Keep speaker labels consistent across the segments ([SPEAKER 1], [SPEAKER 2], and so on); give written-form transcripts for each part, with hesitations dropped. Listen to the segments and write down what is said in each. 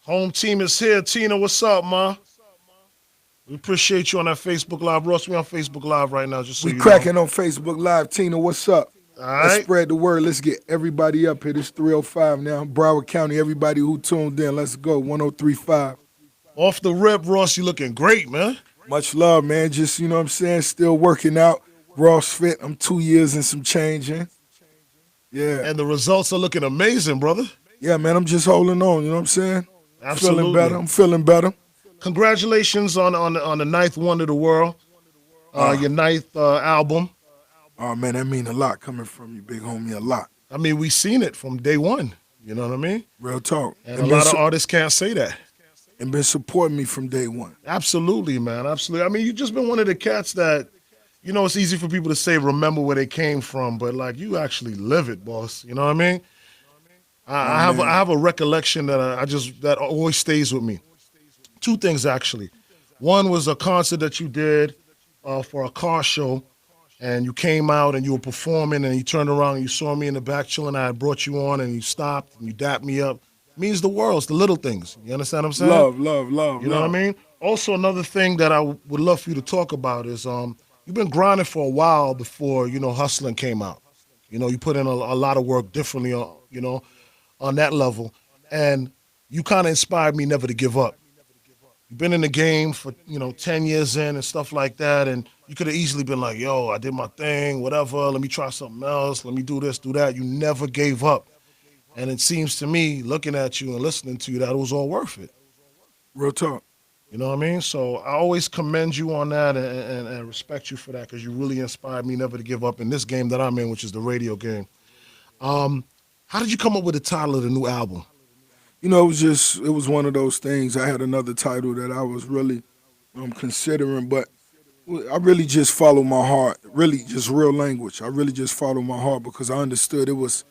[SPEAKER 1] Home team is here. Tina, what's up, ma? We appreciate you on that Facebook Live. Ross, we on Facebook Live right now, just so
[SPEAKER 2] We
[SPEAKER 1] you know.
[SPEAKER 2] cracking on Facebook Live. Tina, what's up?
[SPEAKER 1] All
[SPEAKER 2] Let's
[SPEAKER 1] right.
[SPEAKER 2] spread the word. Let's get everybody up here. It's 305 now. Broward County, everybody who tuned in. Let's go. 1035.
[SPEAKER 1] Off the rip, Ross, you looking great, man.
[SPEAKER 2] Much love, man. Just, you know what I'm saying? Still working out. Ross Fit. I'm 2 years and some change in. Yeah.
[SPEAKER 1] And the results are looking amazing, brother.
[SPEAKER 2] Yeah, man. I'm just holding on. You know what I'm saying? Feeling better.
[SPEAKER 1] Absolutely.
[SPEAKER 2] I'm feeling better.
[SPEAKER 1] Congratulations on the ninth wonder of the world.
[SPEAKER 2] Uh,
[SPEAKER 1] Your ninth album.
[SPEAKER 2] oh, man, that mean a lot coming from you, big homie. A lot.
[SPEAKER 1] I mean, we seen it from day one. You know what I mean?
[SPEAKER 2] Real talk.
[SPEAKER 1] And a lot of artists can't say that.
[SPEAKER 2] And been supporting me from day one.
[SPEAKER 1] Absolutely, man. Absolutely. I mean, you just been one of the cats that, it's easy for people to say remember where they came from, but like you actually live it, boss. You know what I mean? I have a recollection that always stays with me. Two things actually. One was a concert that you did for a car show, and you came out and you were performing, and you turned around and you saw me in the back chilling. I had brought you on, and you stopped and you dapped me up. It means the world. It's the little things. You understand what I'm saying?
[SPEAKER 2] Love.
[SPEAKER 1] You know what I mean? Also, another thing that I would love for you to talk about is you've been grinding for a while before, Hustling came out. You put in a lot of work differently, on that level. And you kind of inspired me never to give up. You've been in the game for, 10 years in and stuff like that. And you could have easily been like, yo, I did my thing, whatever. Let me try something else. Let me do this, do that. You never gave up. And it seems to me, looking at you and listening to you, that it was all worth it.
[SPEAKER 2] Real talk.
[SPEAKER 1] You know what I mean? So I always commend you on that and respect you for that because you really inspired me never to give up in this game that I'm in, which is the radio game. How did you come up with the title of the new album?
[SPEAKER 2] It was one of those things. I had another title that I was really considering, but I really just follow my heart. Really, just real language. I really just follow my heart because I understood it was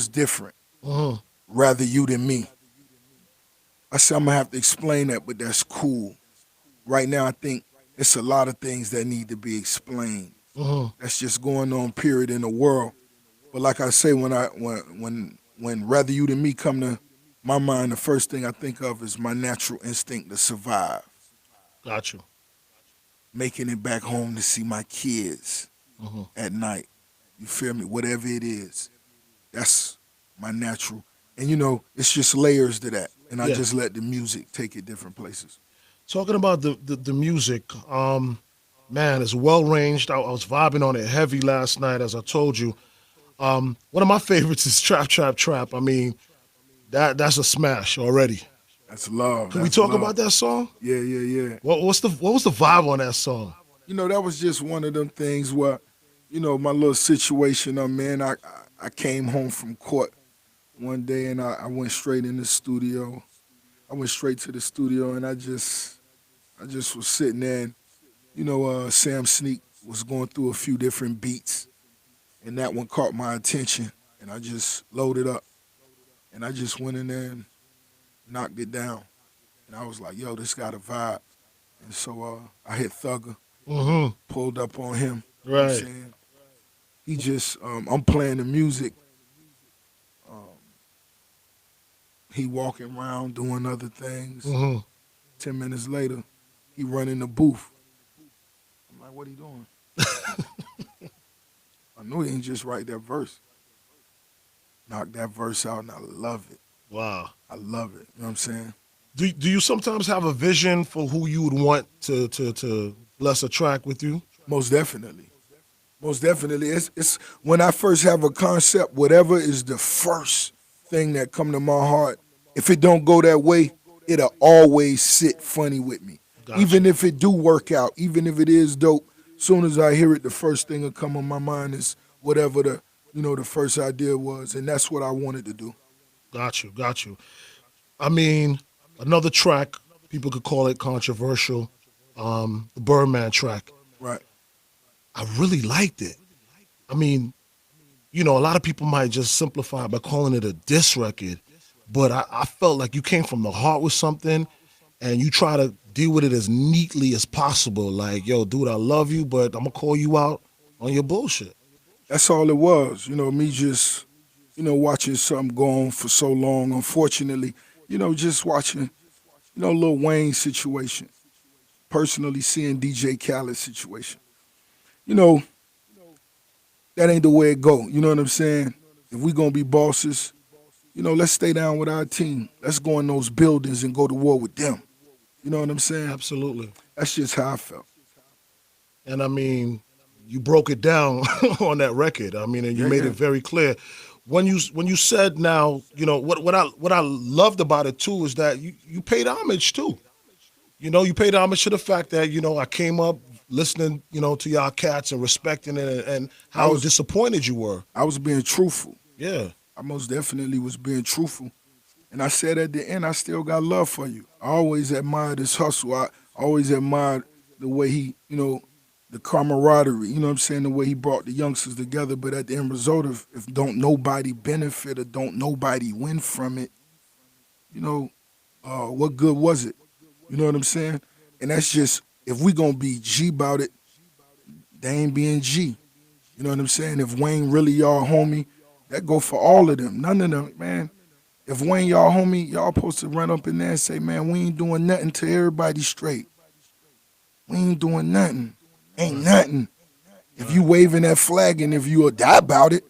[SPEAKER 2] different.
[SPEAKER 1] Uh-huh.
[SPEAKER 2] Rather you than me. I said I'm gonna have to explain that, but that's cool. Right now, I think it's a lot of things that need to be explained.
[SPEAKER 1] Uh-huh.
[SPEAKER 2] That's just going on, period, in the world. But like I say, when rather you than me come to my mind, the first thing I think of is my natural instinct to survive.
[SPEAKER 1] Got you.
[SPEAKER 2] Making it back home to see my kids at night. You feel me? Whatever it is, that's my natural. And it's just layers to that. And I just let the music take it different places.
[SPEAKER 1] Talking about the music, man, it's well ranged. I was vibing on it heavy last night, as I told you. One of my favorites is Trap, Trap, Trap. I mean, that's a smash already.
[SPEAKER 2] That's love.
[SPEAKER 1] Can we talk about that song?
[SPEAKER 2] Yeah.
[SPEAKER 1] What was the vibe on that song?
[SPEAKER 2] That was just one of them things where, my little situation I'm in. I came home from court one day and I went straight in the studio. I went straight to the studio and I just was sitting there and, Sam Sneak was going through a few different beats and that one caught my attention and I just loaded up and I just went in there and knocked it down. And I was like, yo, this got a vibe. And so I hit Thugger, pulled up on him.
[SPEAKER 1] Right.
[SPEAKER 2] You know what I'm saying? He just, I'm playing the music. He walking around doing other things. 10 minutes later, he running the booth. I'm like, what he doing? I knew he didn't just write that verse. Knock that verse out, and I love it.
[SPEAKER 1] Wow.
[SPEAKER 2] I love it. You know what I'm saying?
[SPEAKER 1] Do you sometimes have a vision for who you would want to bless a track with you?
[SPEAKER 2] Most definitely. Most definitely. It's when I first have a concept, whatever is the first thing that come to my heart, if it don't go that way, it'll always sit funny with me.
[SPEAKER 1] Gotcha.
[SPEAKER 2] Even if it do work out, even if it is dope, soon as I hear it, the first thing that come on my mind is whatever the first idea was, and that's what I wanted to do.
[SPEAKER 1] Got you. I mean, another track, people could call it controversial, the Birdman track.
[SPEAKER 2] Right.
[SPEAKER 1] I really liked it. I mean, a lot of people might just simplify it by calling it a diss record, but I felt like you came from the heart with something and you try to deal with it as neatly as possible. Like, yo, dude, I love you, but I'm going to call you out on your bullshit.
[SPEAKER 2] That's all it was. Me just, watching something go on for so long. Unfortunately, just watching, Lil Wayne situation, personally seeing DJ Khaled's situation. You know, that ain't the way it go. You know what I'm saying? If we gonna be bosses, let's stay down with our team. Let's go in those buildings and go to war with them. You know what I'm saying?
[SPEAKER 1] Absolutely.
[SPEAKER 2] That's just how I felt.
[SPEAKER 1] And I mean, you broke it down on that record. I mean, and you
[SPEAKER 2] Yeah,
[SPEAKER 1] made
[SPEAKER 2] yeah.
[SPEAKER 1] it very clear. When you said now, what I loved about it too is that you paid homage too. You paid homage to the fact that I came up listening, to y'all cats and respecting it, and
[SPEAKER 2] I
[SPEAKER 1] how
[SPEAKER 2] was
[SPEAKER 1] disappointed you were.
[SPEAKER 2] I was being truthful.
[SPEAKER 1] Yeah,
[SPEAKER 2] I most definitely was being truthful. And I said at the end, I still got love for you. I always admired his hustle. I always admired the way he, the camaraderie, you know what I'm saying, the way he brought the youngsters together. But at the end result, if don't nobody benefit or don't nobody win from it, you know, what good was it? You know what I'm saying? And that's just, if we gonna be G about it, they ain't being G. You know what I'm saying? If Wayne really y'all homie, that go for all of them. None of them, man. If Wayne y'all homie, y'all supposed to run up in there and say, man, we ain't doing nothing till everybody straight. We ain't doing nothing. Ain't
[SPEAKER 1] right,
[SPEAKER 2] nothing. If you
[SPEAKER 1] right.
[SPEAKER 2] waving that flag and if you'll die about it,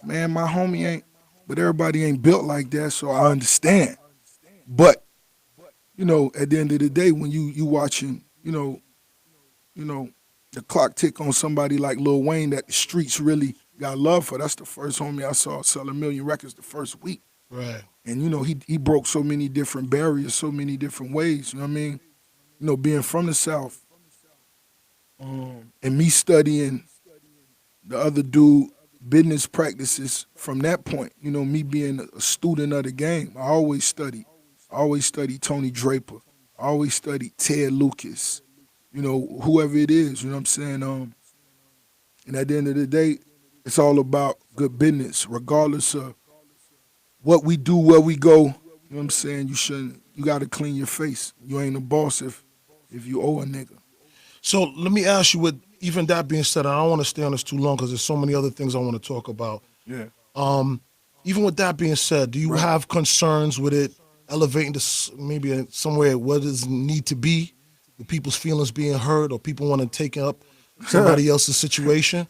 [SPEAKER 2] man, my homie ain't. But everybody ain't built like that, so I understand. But at the end of the day, when you watching, you know, the clock tick on somebody like Lil Wayne that the streets really got love for. That's the first homie I saw sell a million records the first week.
[SPEAKER 1] Right.
[SPEAKER 2] And he broke so many different barriers, so many different ways. You know what I mean? Being from the South, and me studying the other dude business practices from that point. Me being a student of the game, I always studied. I always studied Tony Draper. I always studied Ted Lucas. Whoever it is. You know what I'm saying? And at the end of the day, it's all about good business, regardless of what we do, where we go. You know what I'm saying? You gotta clean your face. You ain't a boss if you owe a nigga.
[SPEAKER 1] So let me ask you, with even that being said, I don't want to stay on this too long because there's so many other things I want to talk about.
[SPEAKER 2] Yeah.
[SPEAKER 1] Even with that being said, do you
[SPEAKER 2] Right.
[SPEAKER 1] have concerns with it elevating to maybe somewhere where does it need to be, with people's feelings being hurt or people want to take up somebody else's situation?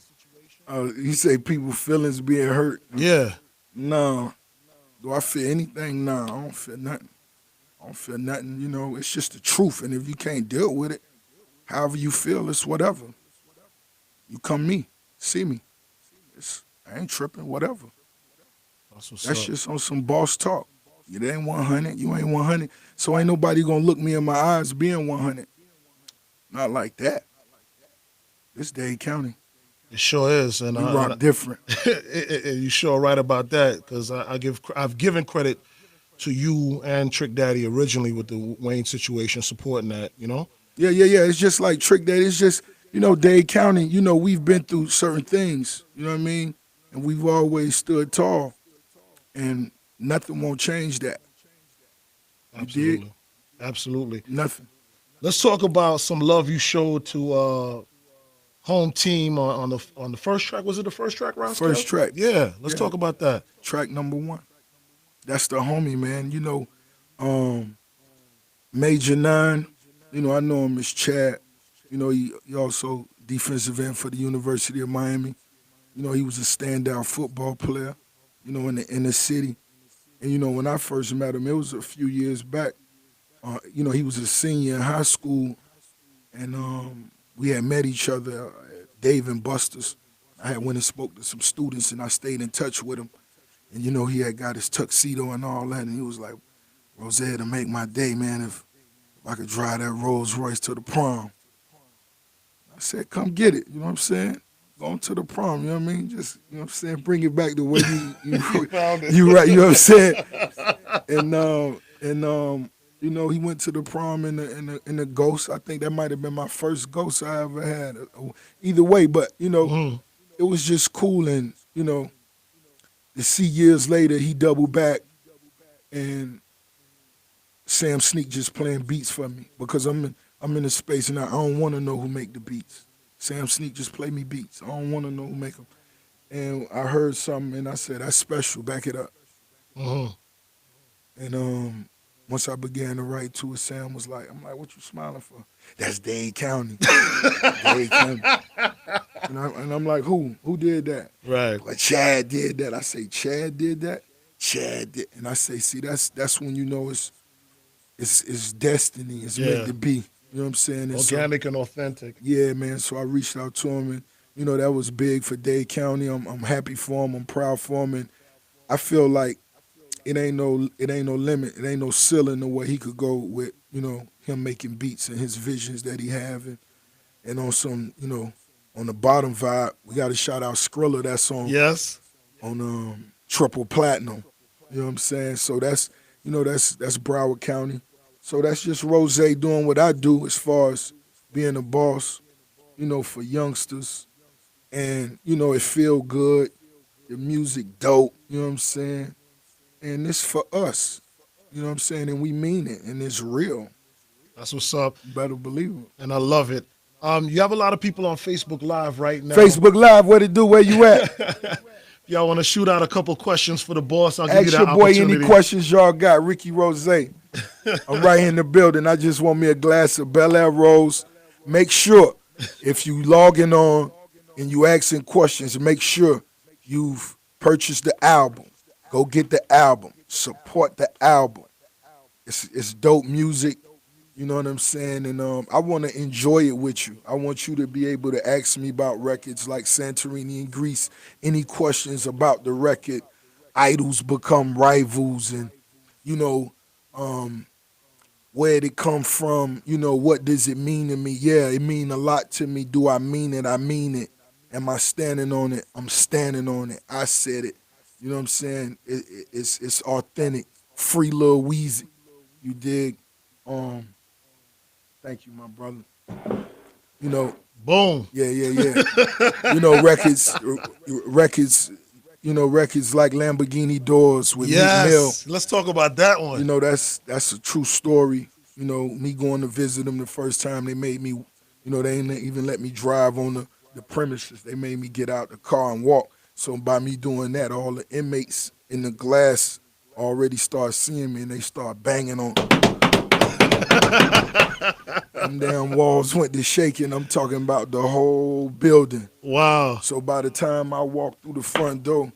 [SPEAKER 2] You say people feelings being hurt.
[SPEAKER 1] Yeah,
[SPEAKER 2] No. Do I feel anything? No, I don't feel nothing. I don't feel nothing. It's just the truth. And if you can't deal with it, however you feel, it's whatever. You come me, see me. I ain't tripping, whatever.
[SPEAKER 1] that's what's
[SPEAKER 2] That's
[SPEAKER 1] up.
[SPEAKER 2] just on some boss talk. It ain't 100, you ain't 100. So ain't nobody gonna look me in my eyes being 100. Not like that. This Dade County.
[SPEAKER 1] It sure is, and
[SPEAKER 2] We rock different.
[SPEAKER 1] you sure right about that because I've given credit to you and Trick Daddy originally with the Wayne situation, supporting that.
[SPEAKER 2] Yeah, yeah, yeah. It's just like Trick Daddy. It's just, Dade County, we've been through certain things, you know what I mean? And we've always stood tall. And nothing won't change that. You dig?
[SPEAKER 1] Absolutely, absolutely.
[SPEAKER 2] Nothing.
[SPEAKER 1] Let's talk about some love you showed to home team on the first track. Was it the first track,
[SPEAKER 2] First
[SPEAKER 1] Roscoe?
[SPEAKER 2] track.
[SPEAKER 1] Yeah, let's
[SPEAKER 2] Yeah.
[SPEAKER 1] talk about that.
[SPEAKER 2] Track number one. That's the homie, man. Um, Major Nine, I know him as Chad. He also defensive end for the University of Miami. He was a standout football player, in the inner city. And when I first met him, it was a few years back. He was a senior in high school, and we had met each other at Dave and Buster's. I had went and spoke to some students, and I stayed in touch with him. And he had got his tuxedo and all that, and he was like, "Rosé, to make my day, man, if I could drive that Rolls Royce to the prom." I said, "Come get it." You know what I'm saying? Going to the prom, you know what I mean? Just, you know what I'm saying? Bring it back the way
[SPEAKER 1] You found it.
[SPEAKER 2] you right, you know what I'm saying? And he went to the prom in the Ghost. I think that might have been my first Ghost I ever had. Either way, but
[SPEAKER 1] Mhm.
[SPEAKER 2] it was just cool, and to see years later he doubled back and Sam Sneak just playing beats for me because I'm in a space and I don't want to know who make the beats. Sam Sneak just play me beats. I don't want to know who make them. And I heard something and I said, "That's special. Back it up."
[SPEAKER 1] Mhm.
[SPEAKER 2] And Once I began to write to it, Sam was like, I'm like, what you smiling for? That's Dade County. Dade County. And I'm like, who? Who did that?
[SPEAKER 1] Right.
[SPEAKER 2] Like, Chad did that. I say, Chad did that? Chad did. And I say, see, that's when you know it's destiny. It's meant
[SPEAKER 1] Yeah.
[SPEAKER 2] to be. You know what I'm saying? And so,
[SPEAKER 1] Organic and authentic.
[SPEAKER 2] yeah, man. So I reached out to him, and that was big for Dade County. I'm happy for him. I'm proud for him, and I feel like it ain't no limit. It ain't no ceiling to where he could go with him making beats and his visions that he have, and on some on the bottom vibe, we got to shout out Skrilla. That's
[SPEAKER 1] Yes.
[SPEAKER 2] on triple platinum. You know what I'm saying? So that's Broward County. So that's just Rose doing what I do as far as being a boss, for youngsters. And, it feel good. The music dope, you know what I'm saying? And it's for us. You know what I'm saying? And we mean it. And it's real.
[SPEAKER 1] That's what's up.
[SPEAKER 2] You better believe it.
[SPEAKER 1] And I love it. You have a lot of people on Facebook Live right now.
[SPEAKER 2] Facebook Live, what it do? Where you at?
[SPEAKER 1] Y'all want to shoot out a couple questions for the boss? I'll give you
[SPEAKER 2] Ask
[SPEAKER 1] that
[SPEAKER 2] your boy
[SPEAKER 1] opportunity.
[SPEAKER 2] any questions y'all got. Ricky Rose. I'm right here in the building. I just want me a glass of Bel Air Rose. Make sure if you logging on and you asking questions, make sure you've purchased the album. Go get the album. Support the album. It's dope music. You know what I'm saying? And I want to enjoy it with you. I want you to be able to ask me about records like Santorini and Greece. Any questions about the record? Idols become rivals, and you know, where did it come from? What does it mean to me? Yeah, it mean a lot to me. Do I mean it? I mean it. Am I standing on it? I'm standing on it. I said it. You know what I'm saying? It's authentic. Free Lil Weezy. You dig? Thank you, my brother. You know,
[SPEAKER 1] Boom.
[SPEAKER 2] yeah. Records. Records like Lamborghini Doors with Meek Mill.
[SPEAKER 1] Yes. Let's talk about that one.
[SPEAKER 2] That's a true story. Me going to visit them the first time, they made me, they didn't even let me drive on the premises. They made me get out the car and walk. So by me doing that, all the inmates in the glass already start seeing me, and they start banging on. Them damn walls went to shaking. I'm talking about the whole building.
[SPEAKER 1] Wow.
[SPEAKER 2] So by the time I walked through the front door,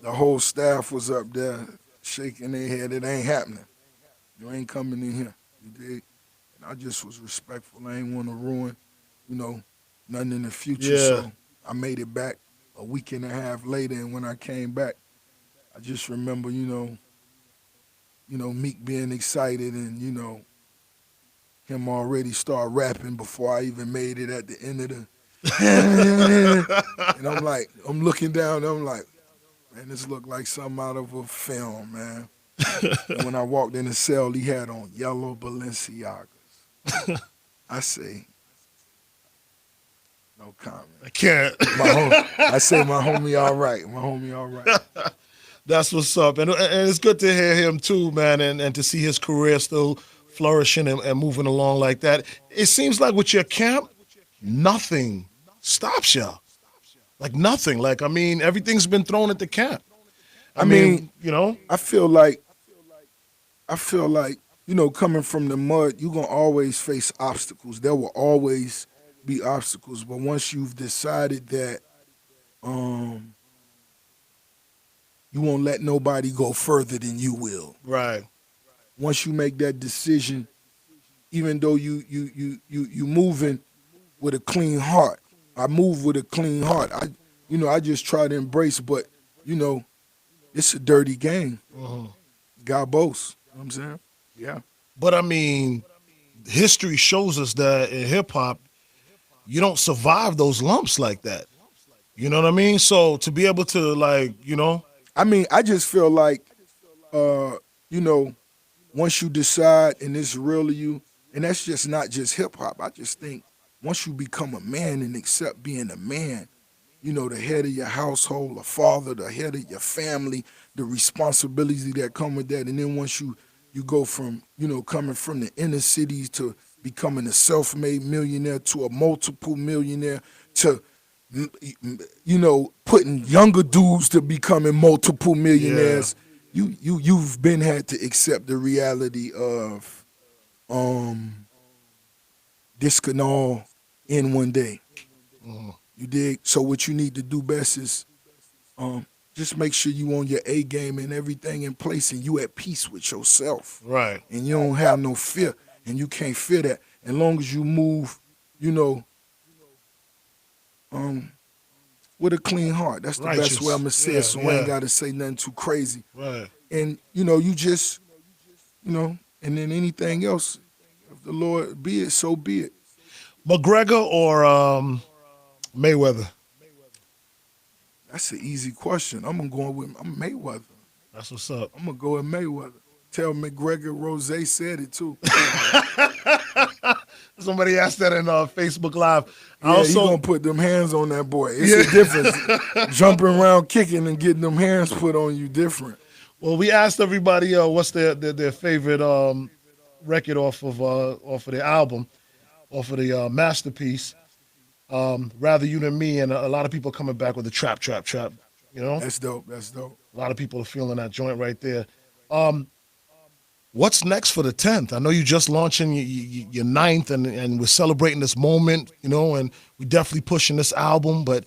[SPEAKER 2] the whole staff was up there shaking their head. It ain't happening. You ain't coming in here. You dig? And I just was respectful. I ain't want to ruin, nothing in the future.
[SPEAKER 1] Yeah.
[SPEAKER 2] So I made it back a week and a half later. And when I came back, I just remember, Meek being excited and, him already start rapping before I even made it at the end of the. And I'm looking down, and I'm like, man, this looked like something out of a film, man. And when I walked in the cell, he had on yellow Balenciagas. I say, no comment.
[SPEAKER 1] I can't.
[SPEAKER 2] I say, my homie all right. My homie all right.
[SPEAKER 1] That's what's up. And it's good to hear him too, man, and to see his career still flourishing and moving along like that. It seems like with your camp, nothing stops you. Like nothing. Like, I mean, everything's been thrown at the camp. I mean,
[SPEAKER 2] I feel like, coming from the mud, you're going to always face obstacles. There will always be obstacles. But once you've decided that you won't let nobody go further than you will.
[SPEAKER 1] Right.
[SPEAKER 2] Once you make that decision, even though you moving with a clean heart. I move with a clean heart. I just try to embrace, but it's a dirty game. God boasts. You know what I'm saying? Yeah.
[SPEAKER 1] But I mean, history shows us that in hip hop, you don't survive those lumps like that. You know what I mean? So to be able to
[SPEAKER 2] I just feel like, once you decide and it's real to you, and that's just not just hip hop. I just think once you become a man and accept being a man, the head of your household, a father, the head of your family, the responsibility that come with that, and then once you go from, coming from the inner cities to becoming a self-made millionaire to a multiple millionaire to, putting younger dudes to becoming multiple millionaires. you've been had to accept the reality of um this can all end one day.
[SPEAKER 1] Mhm.
[SPEAKER 2] You dig? So what you need to do best is just make sure you on your A game and everything in place and you at peace with yourself.
[SPEAKER 1] Right.
[SPEAKER 2] And you don't have no fear. And you can't fear that. As long as you move, you know, um, with a clean heart. That's the best way I'm
[SPEAKER 1] Righteous.
[SPEAKER 2] gonna say it,
[SPEAKER 1] Yeah,
[SPEAKER 2] so I ain't
[SPEAKER 1] yeah.
[SPEAKER 2] gotta say nothing too crazy.
[SPEAKER 1] Right.
[SPEAKER 2] And you just, and then anything else, if the Lord be it, so be it.
[SPEAKER 1] McGregor or Mayweather?
[SPEAKER 2] That's an easy question. I'm Mayweather.
[SPEAKER 1] That's what's up.
[SPEAKER 2] I'm gonna go with Mayweather. Tell McGregor Rose said it too.
[SPEAKER 1] Somebody asked that in Facebook Live. I
[SPEAKER 2] Yeah, he
[SPEAKER 1] also,
[SPEAKER 2] gonna put them hands on that boy. It's
[SPEAKER 1] yeah.
[SPEAKER 2] a difference. Jumping around, kicking, and getting them hands put on you different.
[SPEAKER 1] Well, we asked everybody what's their favorite record off of their album, off of the masterpiece. Rather You Than Me, and a lot of people coming back with the trap, trap, trap. You know,
[SPEAKER 2] That's dope. That's dope.
[SPEAKER 1] a lot of people are feeling that joint right there. Um, what's next for the 10th? I know you just launching your ninth, and we're celebrating this moment. You know, and we definitely pushing this album. But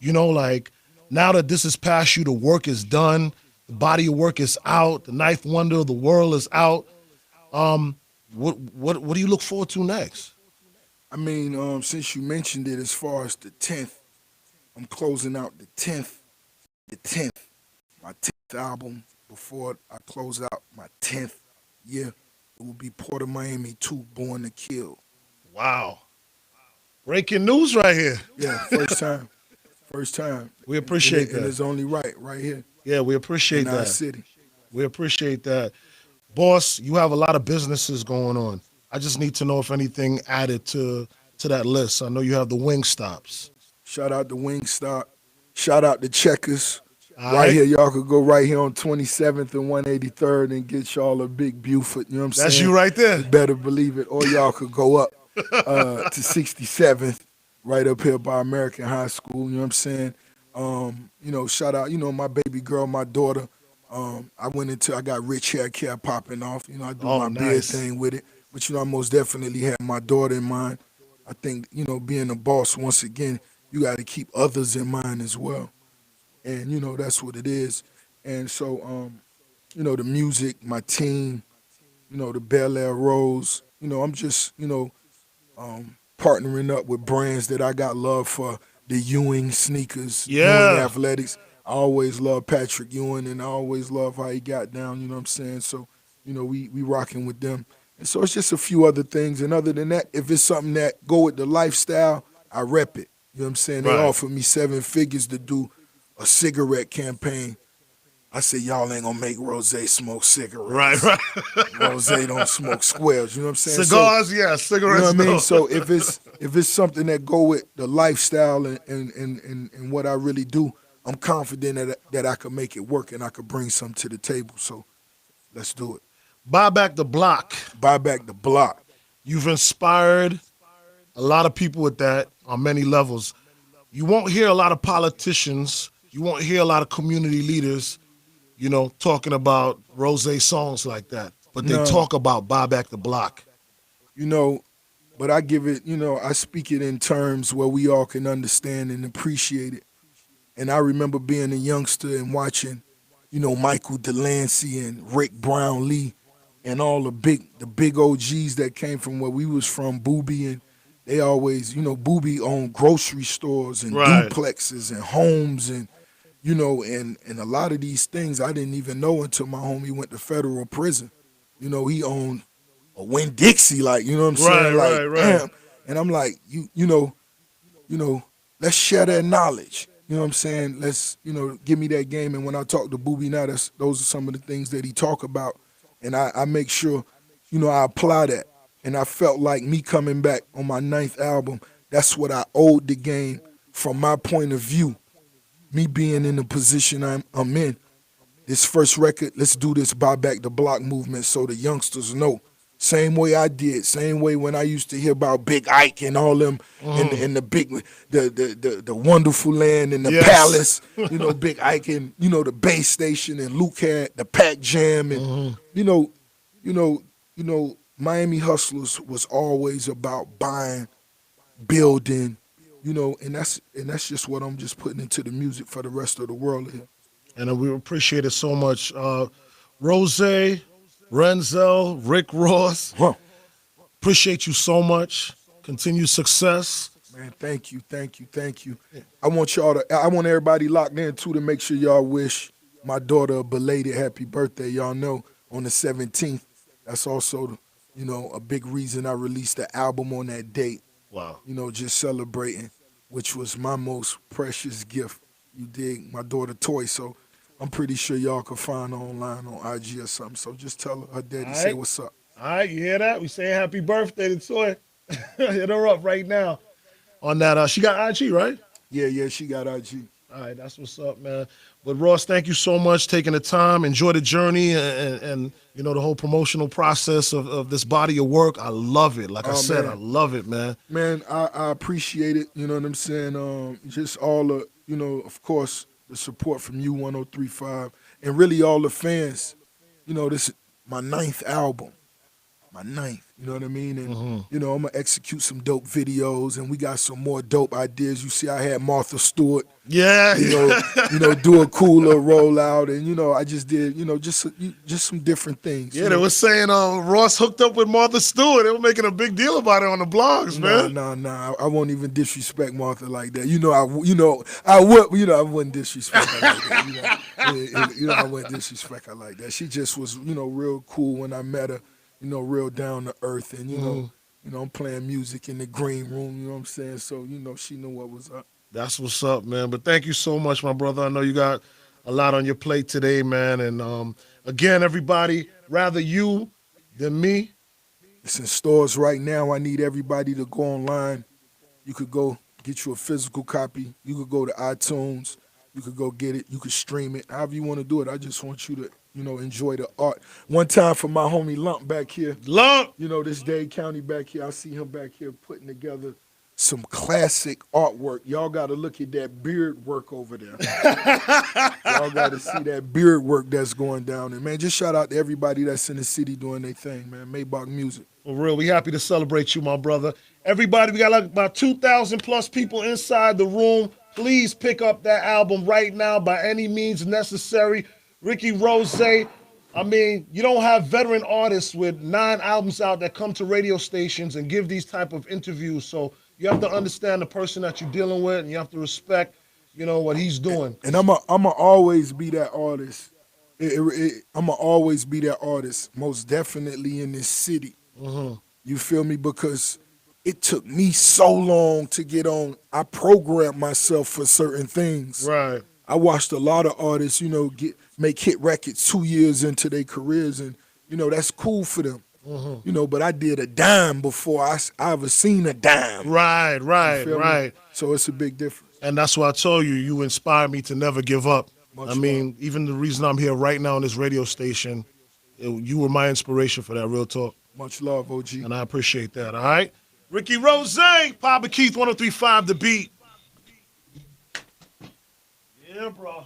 [SPEAKER 1] like now that this is past you, the work is done. The body of work is out. The ninth wonder of the world is out. What do you look forward to next?
[SPEAKER 2] I mean, since you mentioned it, as far as the 10th, I'm closing out the 10th, my 10th album. Before I close out my 10th year, it will be Port of Miami 2, Born to Kill.
[SPEAKER 1] Wow. Breaking news right here.
[SPEAKER 2] Yeah, first time,
[SPEAKER 1] We
[SPEAKER 2] and,
[SPEAKER 1] appreciate
[SPEAKER 2] and
[SPEAKER 1] that.
[SPEAKER 2] it's only right here
[SPEAKER 1] Yeah, we
[SPEAKER 2] in
[SPEAKER 1] appreciate
[SPEAKER 2] our
[SPEAKER 1] that.
[SPEAKER 2] city.
[SPEAKER 1] We appreciate that. Boss, you have a lot of businesses going on. I just need to know if anything added to that list. I know you have the wing stops.
[SPEAKER 2] Shout out to Wingstop. Shout out to Checkers.
[SPEAKER 1] All
[SPEAKER 2] Right
[SPEAKER 1] right?
[SPEAKER 2] here, y'all could go right here on 27th and 183rd and get y'all a big Buford. You know what I'm
[SPEAKER 1] That's
[SPEAKER 2] saying?
[SPEAKER 1] you right there.
[SPEAKER 2] You better believe it. Or y'all could go up to 67th, right up here by American High School. You know what I'm saying? Shout out, my baby girl, my daughter. I got rich hair care popping off. I do
[SPEAKER 1] Oh,
[SPEAKER 2] my beard
[SPEAKER 1] nice.
[SPEAKER 2] thing with it. But, I most definitely have my daughter in mind. I think, being a boss, once again, you got to keep others in mind as well. And, that's what it is. And so, the music, my team, the Bel Air Rose, I'm just, partnering up with brands that I got love for. The Ewing sneakers, Ewing
[SPEAKER 1] Yeah.
[SPEAKER 2] athletics. I always love Patrick Ewing, and I always love how he got down. You know what I'm saying? So, we rocking with them, and so it's just a few other things. And other than that, if it's something that go with the lifestyle, I rep it. You know what I'm saying? They
[SPEAKER 1] Right.
[SPEAKER 2] offered me 7 figures to do a cigarette campaign. I said, y'all ain't gonna make Rose smoke
[SPEAKER 1] Right,
[SPEAKER 2] cigarettes.
[SPEAKER 1] right.
[SPEAKER 2] Rose don't smoke squares. You know what I'm saying? So
[SPEAKER 1] Cigars, yeah.
[SPEAKER 2] you know
[SPEAKER 1] Cigarettes,
[SPEAKER 2] what I mean?
[SPEAKER 1] no.
[SPEAKER 2] So if it's something that go with the lifestyle and what I really do, I'm confident that I can make it work and I could bring something to the table. So let's do it.
[SPEAKER 1] Buy back the block.
[SPEAKER 2] Buy back the block.
[SPEAKER 1] You've inspired a lot of people with that on many levels. You won't hear a lot of politicians. You won't hear a lot of community leaders, talking about rose songs like that. But they
[SPEAKER 2] No,
[SPEAKER 1] talk about buy back the block.
[SPEAKER 2] you know, but I give it, I speak it in terms where we all can understand and appreciate it. And I remember being a youngster and watching, Michael Delancey and Rick Brown Lee and all the big OGs that came from where we was from, Booby, and they always, Booby owned grocery stores and
[SPEAKER 1] Right.
[SPEAKER 2] duplexes and homes and and a lot of these things I didn't even know until my homie went to federal prison. He owned a Winn Dixie, like, you know what I'm
[SPEAKER 1] Right,
[SPEAKER 2] saying? Like,
[SPEAKER 1] right, right.
[SPEAKER 2] damn. And I'm like, let's share that knowledge. You know what I'm saying? Let's, give me that game. And when I talk to Booby now, those are some of the things that he talk about. And I make sure, I apply that. And I felt like me coming back on my ninth album, that's what I owed the game from my point of view. Me being in the position I'm in, this first record, let's do this buy back the block movement so the youngsters know Same way I did. Same way when I used to hear about Big Ike and all them and the big the wonderful land and the
[SPEAKER 1] Yes.
[SPEAKER 2] palace. Big Ike and the base station and Luke had the Pac Jam and you know, you know, Miami Hustlers was always about buying, building, and that's just what I'm just putting into the music for the rest of the world here.
[SPEAKER 1] And we appreciate it so much. Rose, Renzel, Rick Ross,
[SPEAKER 2] Huh.
[SPEAKER 1] appreciate you so much. Continued success.
[SPEAKER 2] Man, thank you, thank you, thank you. I want everybody locked in too to make sure y'all wish my daughter a belated happy birthday. Y'all know on the 17th. That's also, a big reason I released the album on that date.
[SPEAKER 1] Wow.
[SPEAKER 2] Just celebrating, which was my most precious gift. You dig? My daughter Toy. So I'm pretty sure y'all can find her online on IG or something. So just tell her daddy
[SPEAKER 1] All
[SPEAKER 2] say
[SPEAKER 1] right.
[SPEAKER 2] what's up.
[SPEAKER 1] All right, you hear that? We saying happy birthday to Toy. Hit her up right now on that. She got IG, right?
[SPEAKER 2] Yeah, she got IG.
[SPEAKER 1] All right, that's what's up, man. But Ross, thank you so much taking the time. Enjoy the journey and the whole promotional process of this body of work. I love it. Like I
[SPEAKER 2] Oh
[SPEAKER 1] said, I
[SPEAKER 2] man,
[SPEAKER 1] love it, man.
[SPEAKER 2] man, I appreciate it. You know what I'm saying? Just all the, of course, the support from you 1035 and really all the fans. This is my ninth album. My ninth. You know what I mean? And I'm gonna execute some dope videos, and we got some more dope ideas. You see, I had Martha Stewart,
[SPEAKER 1] Yeah.
[SPEAKER 2] do a cool little rollout, and I just did, just some different things.
[SPEAKER 1] Yeah, they were saying Ross hooked up with Martha Stewart. They were making a big deal about it on the blogs,
[SPEAKER 2] Nah,
[SPEAKER 1] man.
[SPEAKER 2] nah, nah. I won't even disrespect Martha like that. I wouldn't disrespect her like that. I wouldn't disrespect her like that. She just was, real cool when I met her. Real down to earth, and I'm playing music in the green room. You know what I'm saying? So she knew what was up.
[SPEAKER 1] That's what's up, man. But thank you so much, my brother. I know you got a lot on your plate today, man. And again, everybody, rather you than me.
[SPEAKER 2] It's in stores right now. I need everybody to go online. You could go get you a physical copy. You could go to iTunes. You could go get it. You could stream it. However you want to do it. I just want you to, enjoy the art. One time for my homie Lump back here.
[SPEAKER 1] Lump.
[SPEAKER 2] This Dade County back here. I see him back here putting together some classic artwork. Y'all got to look at that beard work over there. Y'all got to see that beard work that's going down. And, man, just shout out to everybody that's in the city doing their thing, man. Maybach Music.
[SPEAKER 1] For real, we happy to celebrate you, my brother. Everybody, we got like about 2,000 plus people inside the room. Please pick up that album right now by any means necessary. Ricky Rose, I mean, you don't have veteran artists with 9 albums out that come to radio stations and give these type of interviews. So you have to understand the person that you're dealing with, and you have to respect, what he's doing.
[SPEAKER 2] And I'ma always be that artist. I'ma always be that artist, most definitely in this city. You feel me? Because it took me so long to get on. I programmed myself for certain things.
[SPEAKER 1] Right.
[SPEAKER 2] I watched a lot of artists, make hit records 2 years into their careers, and that's cool for them. But I did a dime before I ever seen a dime.
[SPEAKER 1] Right.
[SPEAKER 2] You feel me? So it's a big difference.
[SPEAKER 1] And that's why I told you, you inspired me to never give up.
[SPEAKER 2] Much
[SPEAKER 1] I mean, even the reason I'm here right now on this radio station, you were my inspiration for that, real talk.
[SPEAKER 2] Much love, OG.
[SPEAKER 1] And I appreciate that, all right? Ricky Rose, Papa Keith, 1035 The Beat. Yeah, bro.